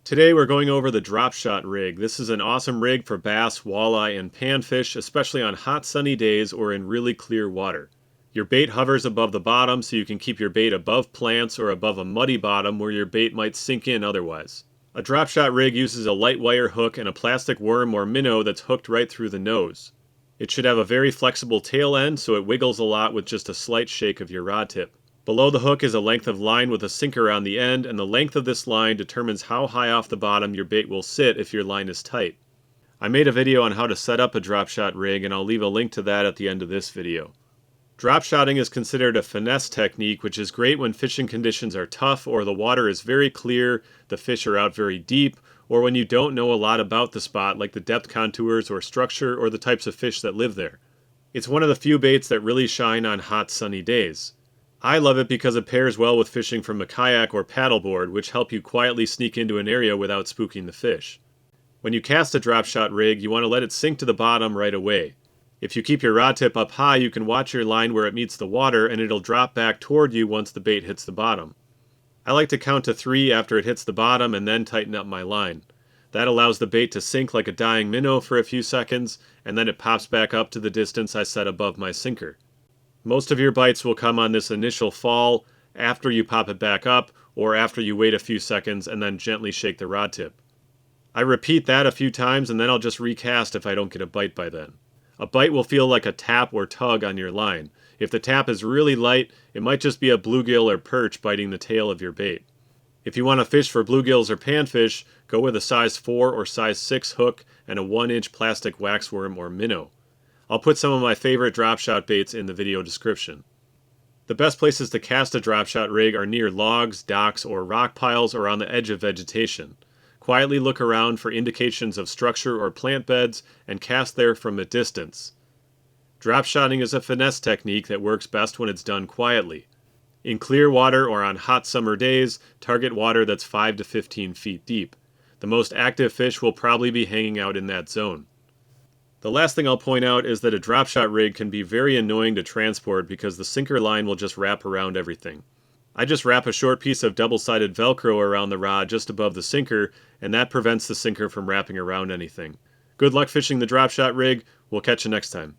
Today we're going over the Dropshot Rig. This is an awesome rig for bass, walleye, and panfish, especially on hot sunny days or in really clear water. Your bait hovers above the bottom so you can keep your bait above plants or above a muddy bottom where your bait might sink in otherwise. A Dropshot rig uses a light wire hook and a plastic worm or minnow that's hooked right through the nose. It should have a very flexible tail end so it wiggles a lot with just a slight shake of your rod tip. Below the hook is a length of line with a sinker on the end, and the length of this line determines how high off the bottom your bait will sit if your line is tight. I made a video on how to set up a Dropshot rig, and I'll leave a link to that at the end of this video. Dropshotting is considered a finesse technique, which is great when fishing conditions are tough or the water is very clear, the fish are out very deep, or when you don't know a lot about the spot like the depth contours or structure or the types of fish that live there. It's one of the few baits that really shine on hot sunny days. I love it because it pairs well with fishing from a kayak or paddleboard, which help you quietly sneak into an area without spooking the fish. When you cast a Dropshot rig, you want to let it sink to the bottom right away. If you keep your rod tip up high, you can watch your line where it meets the water and it'll drop back toward you once the bait hits the bottom. I like to count to 3 after it hits the bottom and then tighten up my line. That allows the bait to sink like a dying minnow for a few seconds, and then it pops back up to the distance I set above my sinker. Most of your bites will come on this initial fall after you pop it back up or after you wait a few seconds and then gently shake the rod tip. I repeat that a few times and then I'll just recast if I don't get a bite by then. A bite will feel like a tap or tug on your line. If the tap is really light, it might just be a bluegill or perch biting the tail of your bait. If you want to fish for bluegills or panfish, go with a size 4 or size 6 hook and a 1-inch plastic waxworm or minnow. I'll put some of my favorite Dropshot baits in the video description. The best places to cast a Dropshot rig are near logs, docks, or rock piles or on the edge of vegetation. Quietly look around for indications of structure or plant beds and cast there from a distance. Dropshotting is a finesse technique that works best when it's done quietly. In clear water or on hot summer days, target water that's 5 to 15 feet deep. The most active fish will probably be hanging out in that zone. The last thing I'll point out is that a Dropshot rig can be very annoying to transport because the sinker line will just wrap around everything. I just wrap a short piece of double-sided Velcro around the rod just above the sinker, and that prevents the sinker from wrapping around anything. Good luck fishing the Dropshot rig. We'll catch you next time.